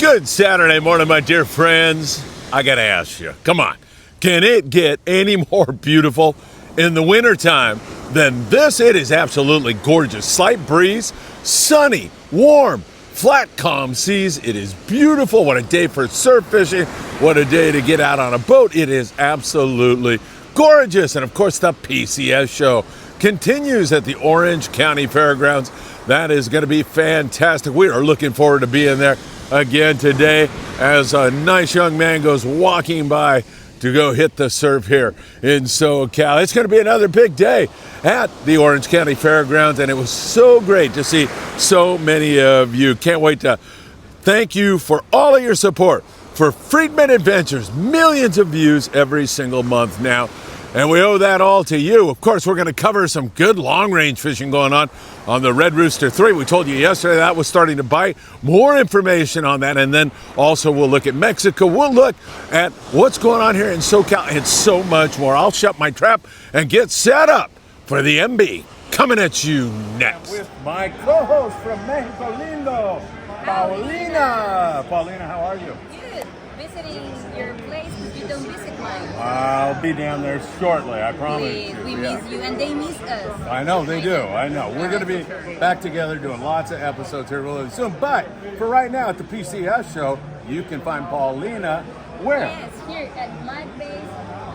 Good Saturday morning, my dear friends. I got to ask you, come on, can it get any more beautiful in the wintertime than this? It is absolutely gorgeous. Slight breeze, sunny, warm, flat, calm seas. It is beautiful. What a day for surf fishing. What a day to get out on a boat. It is absolutely gorgeous. And of course, the PCS show continues at the Orange County Fairgrounds. That is going to be fantastic. We are looking forward to being there again today as a nice young man goes walking by to go hit the surf here in SoCal. It's going to be another big day at the Orange County Fairgrounds, and it was so great to see so many of you. Can't wait to thank you for all of your support for Friedman Adventures. Millions of views every single month now, and we owe that all to you. Of course, we're going to cover some good long-range fishing going on the Red Rooster 3. We told you yesterday that was starting to bite. More information on that, and then also we'll look at Mexico. We'll look at what's going on here in SoCal and so much more. I'll shut my trap and get set up for the MB coming at you next. With my co-host from Mexico Lindo, Paulina. Paulina, how are you? Good. Visiting your place because you don't visit mine. I'll be down there shortly, I promise you. We miss you and they miss us. I know, they do. I know. We're going to be back together doing lots of episodes here really soon. But for right now at the PCS show, you can find Paulina where? Yes, here at Mag Bay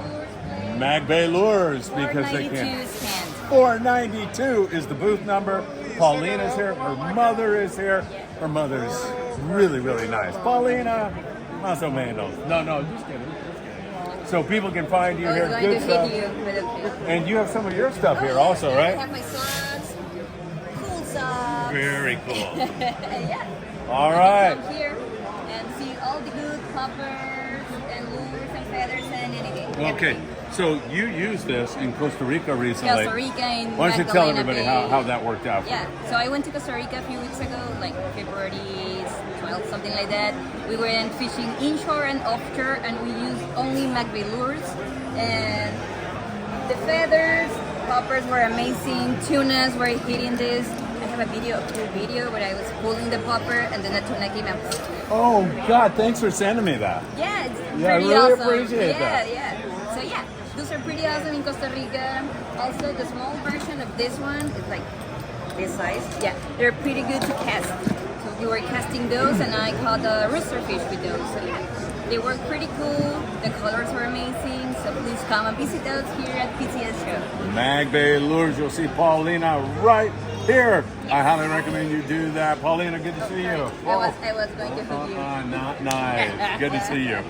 Lures place. Mag Bay Lures, because they can. 492 is the booth number. Paulina's here. Her mother is here. Her mother's really, really nice. Paulina, más o menos. No, just kidding. So people can find you here. Good stuff. And you have some of your stuff here also, right? I have my socks. Cool socks. Very cool. Yeah. All right. Come here and see all the good poppers and lures and feathers and anything. Okay. Everything. So you used this in Costa Rica recently. Costa Rica in Why don't you tell Magdalena everybody Bay. how that worked out? Yeah, so I went to Costa Rica a few weeks ago, like February 12th, something like that. We went fishing inshore and offshore, and we used only Mag Bay lures. And the feathers, poppers were amazing. Tunas were hitting this. I have a cool video where I was pulling the popper, and then the tuna came out. Oh God! Thanks for sending me that. Yeah, it's I pretty really awesome. appreciate that. Yeah. So yeah, those are pretty awesome in Costa Rica. Also, the small version of this one is like this size. Yeah, they're pretty good to cast. So we were casting those, and I caught the rooster fish with those. So yeah, they were pretty cool. The colors were amazing. So please come and visit us here at PCS Show. Mag Bay Lures. You'll see Paulina right here. I highly recommend you do that. Paulina, good to see you. I was going to hug you. Not nice. Good to see you.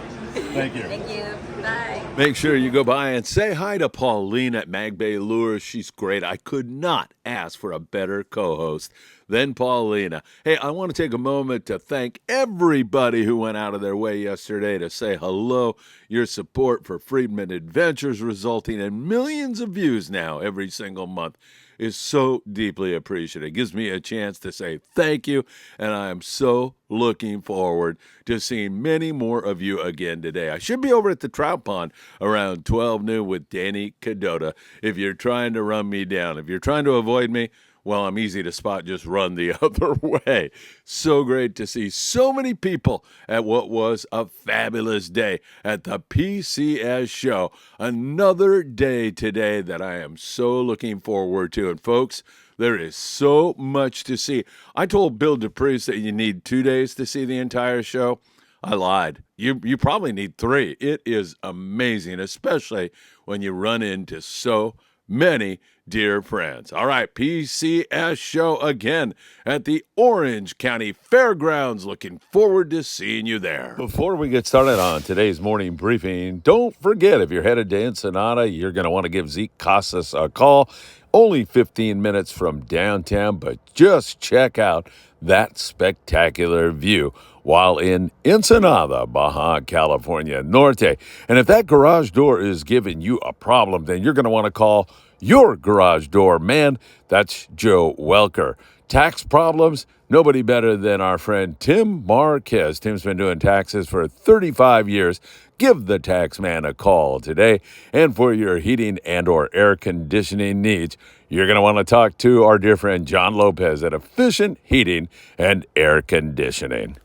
Thank you. Thank you. Bye. Make sure you go by and say hi to Paulina at Mag Bay Lures. She's great. I could not ask for a better co-host than Paulina. Hey, I want to take a moment to thank everybody who went out of their way yesterday to say hello. Your support for Friedman Adventures, resulting in millions of views now every single month, is so deeply appreciated. It gives me a chance to say thank you, and I am so looking forward to seeing many more of you again today. I should be over at the trout pond around 12 noon with Danny Cadota. If you're trying to run me down, if you're trying to avoid me, well, I'm easy to spot. Just run the other way. So great to see so many people at what was a fabulous day at the PCS show. Another day today that I am so looking forward to. And folks, there is so much to see. I told Bill DePriest that you need 2 days to see the entire show. I lied. You probably need 3. It is amazing, especially when you run into so many dear friends. All right, PCS show again at the Orange County Fairgrounds. Looking forward to seeing you there. Before we get started on today's morning briefing, don't forget, if you're headed to Ensenada, you're going to want to give Zeke Casas a call. Only 15 minutes from downtown, but just check out that spectacular view while in Ensenada, Baja California Norte. And if that garage door is giving you a problem, then you're going to want to call your garage door man. That's Joe Welker. Tax problems? Nobody better than our friend Tim Marquez. Tim's been doing taxes for 35 years. Give the tax man a call today. And for your heating and or air conditioning needs, you're going to want to talk to our dear friend John Lopez at Efficient Heating and Air Conditioning.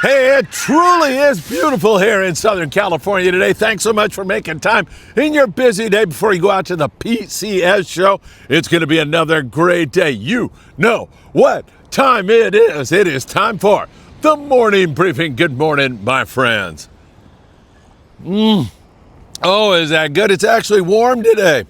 Hey, it truly is beautiful here in Southern California today. Thanks so much for making time in your busy day before you go out to the PCS show. It's going to be another great day. You know what time it is. It is time for the morning briefing. Good morning, my friends. Oh, is that good? It's actually warm today.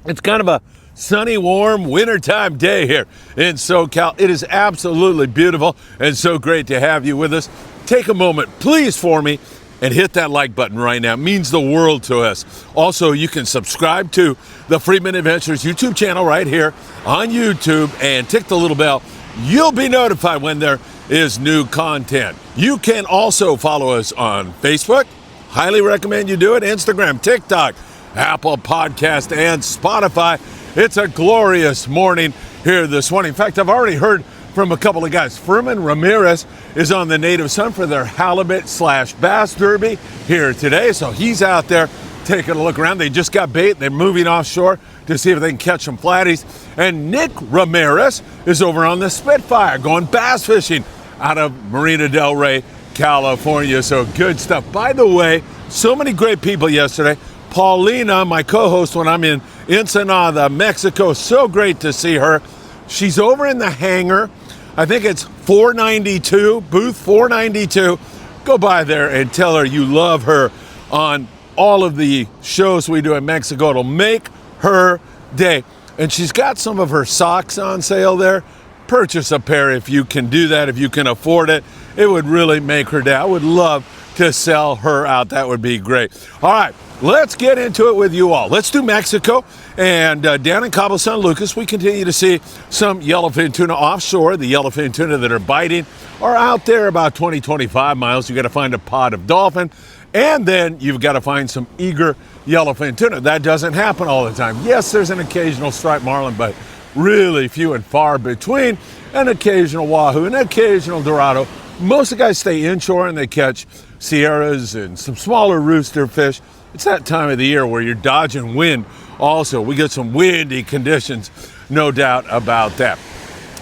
It's kind of a sunny, warm, wintertime day here in SoCal. It is absolutely beautiful and so great to have you with us. Take a moment, please, for me and hit that like button right now. It means the world to us. Also, you can subscribe to the Freeman Adventures YouTube channel right here on YouTube and tick the little bell. You'll be notified when there is new content. You can also follow us on Facebook. Highly recommend you do it. Instagram, TikTok, Apple Podcast, and Spotify. It's a glorious morning here this morning. In fact, I've already heard from a couple of guys. Furman Ramirez is on the Native Sun for their halibut/bass derby here today. So he's out there taking a look around. They just got bait. They're moving offshore to see if they can catch some flatties. And Nick Ramirez is over on the Spitfire going bass fishing out of Marina del Rey, California. So good stuff. By the way, so many great people yesterday. Paulina, my co-host when I'm in Ensenada, Mexico. So great to see her. She's over in the hangar. I think it's 492, booth 492. Go by there and tell her you love her on all of the shows we do in Mexico. It'll make her day. And she's got some of her socks on sale there. Purchase a pair if you can do that, if you can afford it. It would really make her day. I would love to sell her out. That would be great. All right, let's get into it with you all. Let's do Mexico. And down in Cabo San Lucas, we continue to see some yellowfin tuna offshore. The yellowfin tuna that are biting are out there about 20, 25 miles. You got to find a pod of dolphin. And then you've got to find some eager yellowfin tuna. That doesn't happen all the time. Yes, there's an occasional striped marlin, but really few and far between. An occasional wahoo, an occasional dorado. Most of the guys stay inshore and they catch sierras and some smaller rooster fish. It's that time of the year where you're dodging wind also. We get some windy conditions, no doubt about that.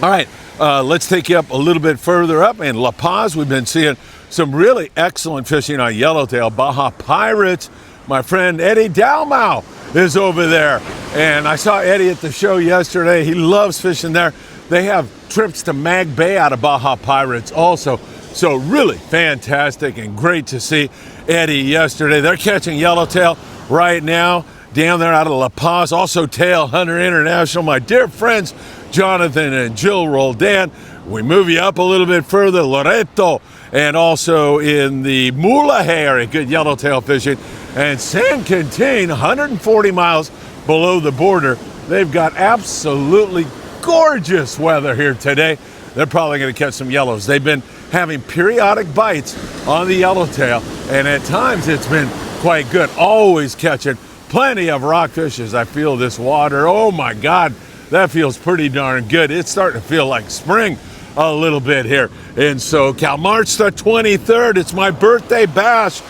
All right, let's take you up a little bit further up. In La Paz, we've been seeing some really excellent fishing on yellowtail. Baja Pirates, my friend Eddie Dalmau is over there. And I saw Eddie at the show yesterday. He loves fishing there. They have trips to Mag Bay out of Baja Pirates also. So really fantastic and great to see Eddie yesterday. They're catching yellowtail right now down there out of La Paz. Also Tail Hunter International, my dear friends Jonathan and Jill Roldan. We move you up a little bit further, Loreto, and also in the Mulahay area, good yellowtail fishing. And San Quintin, 140 miles below the border. They've got absolutely gorgeous weather here today. They're probably going to catch some yellows. They've been having periodic bites on the yellowtail, and at times it's been quite good. Always catching plenty of rockfish as I feel this water. Oh my God, that feels pretty darn good. It's starting to feel like spring a little bit here in SoCal. March the 23rd, it's my birthday bash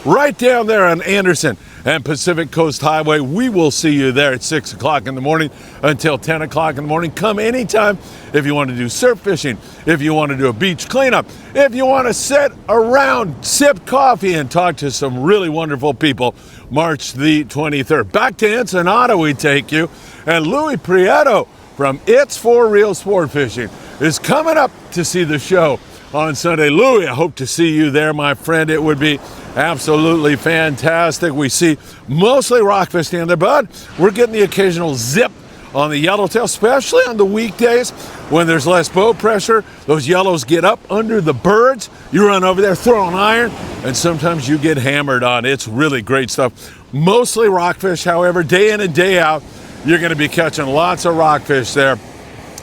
right down there on Anderson and Pacific Coast Highway. We will see you there at 6 o'clock in the morning until 10 o'clock in the morning. Come anytime if you want to do surf fishing, if you want to do a beach cleanup, if you want to sit around, sip coffee, and talk to some really wonderful people. March the 23rd. Back to Ensenada we take you. And Louis Prieto from It's For Real Sport Fishing is coming up to see the show on Sunday. Louis, I hope to see you there, my friend. It would be absolutely fantastic. We see mostly rockfish down there, but we're getting the occasional zip on the yellowtail, especially on the weekdays when there's less boat pressure. Those yellows get up under the birds. You run over there, throw an iron, and sometimes you get hammered on. It's really great stuff. Mostly rockfish, however, day in and day out, you're going to be catching lots of rockfish there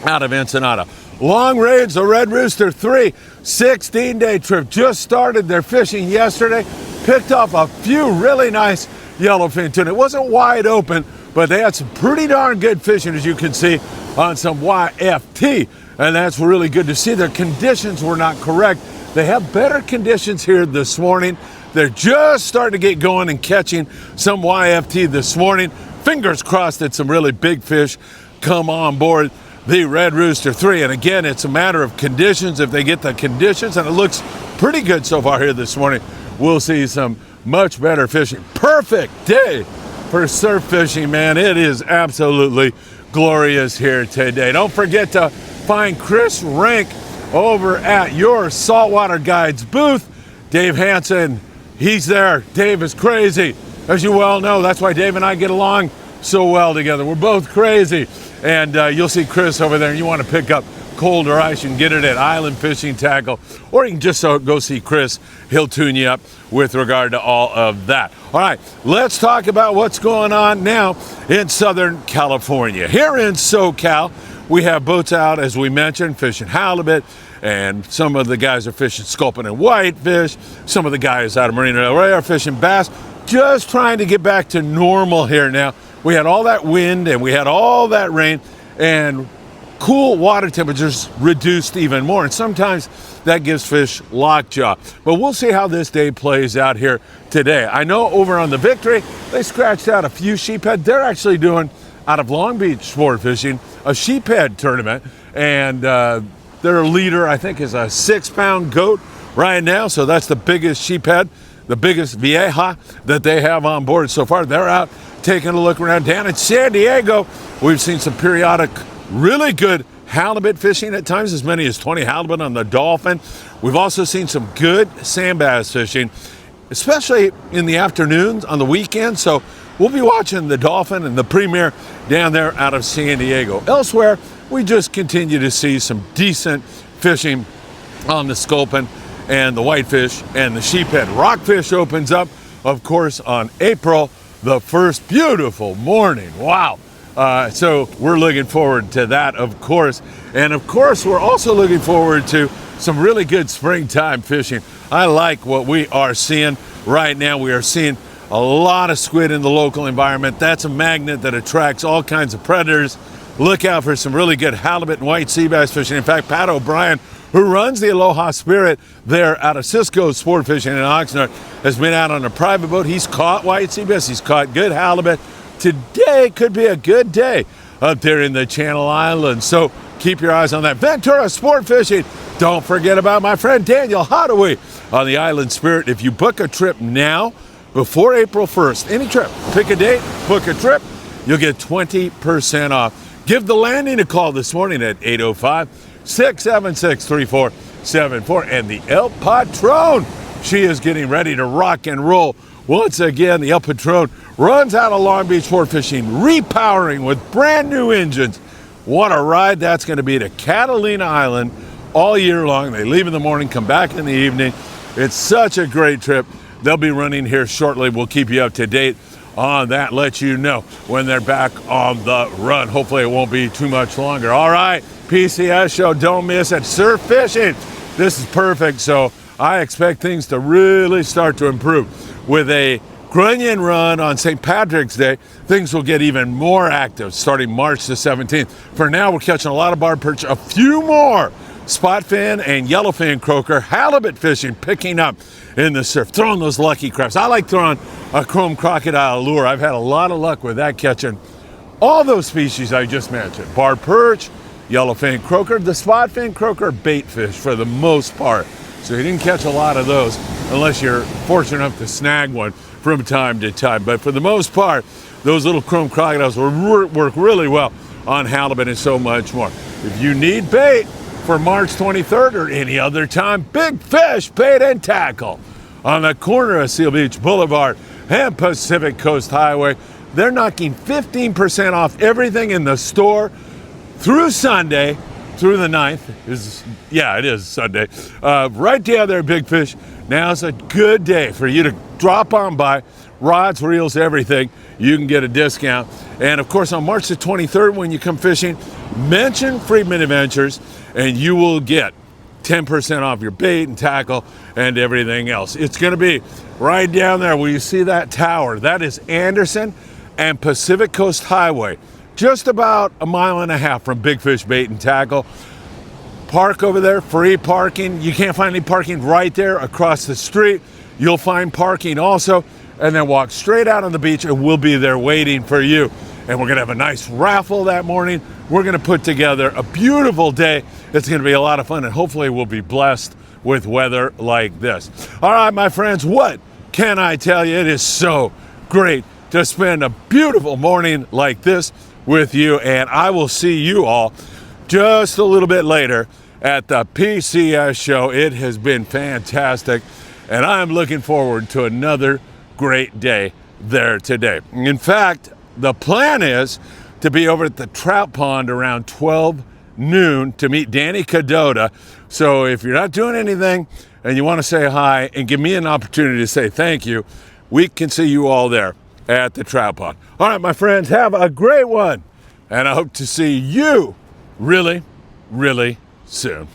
out of Ensenada. Long Range, the Red Rooster 3, 16-day trip. Just started their fishing yesterday. Picked off a few really nice yellowfin tuna. It wasn't wide open, but they had some pretty darn good fishing, as you can see, on some YFT. And that's really good to see. Their conditions were not correct. They have better conditions here this morning. They're just starting to get going and catching some YFT this morning. Fingers crossed that some really big fish come on board the Red Rooster 3. And again, it's a matter of conditions. If they get the conditions and it looks pretty good so far here this morning. We'll see some much better fishing. Perfect day for surf fishing, man. It is absolutely glorious here today. Don't forget to find Chris Rank over at your Saltwater Guides booth. Dave Hansen, he's there. Dave is crazy. As you well know, that's why Dave and I get along so well together. We're both crazy. And you'll see Chris over there, and you want to pick up colder ice, you can get it at Island Fishing Tackle, or you can just go see Chris. He'll tune you up with regard to all of that. All right, let's talk about what's going on now in Southern California. Here in SoCal, we have boats out, as we mentioned, fishing halibut, and some of the guys are fishing sculpin and whitefish. Some of the guys out of Marina Del Rey are fishing bass, just trying to get back to normal here now. We had all that wind and we had all that rain, and cool water temperatures reduced even more, and sometimes that gives fish lockjaw. But we'll see how this day plays out here today. I know over on the Victory, they scratched out a few sheephead. They're actually doing, out of Long Beach sport fishing, a sheephead tournament, and their leader, I think, is a 6-pound goat right now, so that's the biggest sheephead, the biggest vieja that they have on board so far. They're out taking a look around. Down in San Diego, we've seen some periodic really good halibut fishing, at times as many as 20 halibut on the Dolphin. We've also seen some good sand bass fishing, especially in the afternoons on the weekend. So we'll be watching the Dolphin and the Premier down there out of San Diego. Elsewhere, we just continue to see some decent fishing on the sculpin and the whitefish and the sheephead. Rockfish opens up, of course, on April the 1st. Beautiful morning. Wow. So we're looking forward to that, of course. And of course, we're also looking forward to some really good springtime fishing. I like what we are seeing right now. We are seeing a lot of squid in the local environment. That's a magnet that attracts all kinds of predators. Look out for some really good halibut and white sea bass fishing. In fact, Pat O'Brien, who runs the Aloha Spirit there out of Cisco Sport Fishing in Oxnard, has been out on a private boat. He's caught white sea bass. He's caught good halibut. Today could be a good day up there in the Channel Islands, so keep your eyes on that. Ventura Sport Fishing. Don't forget about my friend Daniel Hadaway on the Island Spirit. If you book a trip now, before April 1st, any trip, pick a date, book a trip, you'll get 20% off. Give the Landing a call this morning at 805-676-3474. And the El Patron, she is getting ready to rock and roll. Once again, the El Patron runs out of Long Beach Sport Fishing, repowering with brand new engines. What a ride that's going to be to Catalina Island all year long. They leave in the morning, come back in the evening. It's such a great trip. They'll be running here shortly. We'll keep you up to date on that, let you know when they're back on the run. Hopefully it won't be too much longer. All right, PCS show, don't miss it. Surf fishing, this is perfect. So I expect things to really start to improve. With a Grunion run on St. Patrick's Day, things will get even more active starting March the 17th. For now, we're catching a lot of barred perch, a few more spot fin and yellowfin croaker, halibut fishing picking up in the surf, throwing those lucky crabs. I like throwing a chrome crocodile lure. I've had a lot of luck with that, catching all those species I just mentioned. Barred perch, yellowfin croaker, the spot fin croaker, bait fish for the most part. So you didn't catch a lot of those unless you're fortunate enough to snag one from time to time. But for the most part, those little chrome crocodiles will work really well on halibut and so much more. If you need bait for March 23rd or any other time, Big Fish Bait and Tackle on the corner of Seal Beach Boulevard and Pacific Coast Highway. They're knocking 15% off everything in the store through Sunday, through the 9th. It is Sunday. Right down there, Big Fish. Now's a good day for you to drop on by. Rods, reels, everything. You can get a discount. And of course, on March the 23rd, when you come fishing, mention Friedman Adventures, and you will get 10% off your bait and tackle and everything else. It's going to be right down there where you see that tower. That is Anderson and Pacific Coast Highway, just about a mile and a half from Big Fish Bait and Tackle. Park over there, free parking. You can't find any parking right there across the street. You'll find parking also, and then walk straight out on the beach and we'll be there waiting for you. And we're gonna have a nice raffle that morning. We're gonna put together a beautiful day. It's gonna be a lot of fun, and hopefully we'll be blessed with weather like this. All right, my friends, what can I tell you? It is so great to spend a beautiful morning like this with you, and I will see you all just a little bit later at the PCS show. It has been fantastic, and I'm looking forward to another great day there today. In fact, the plan is to be over at the trout pond around 12 noon to meet Danny Cadota. So if you're not doing anything and you want to say hi and give me an opportunity to say thank you, we can see you all there at the trout pond. All right, my friends, have a great one. And I hope to see you really, really soon.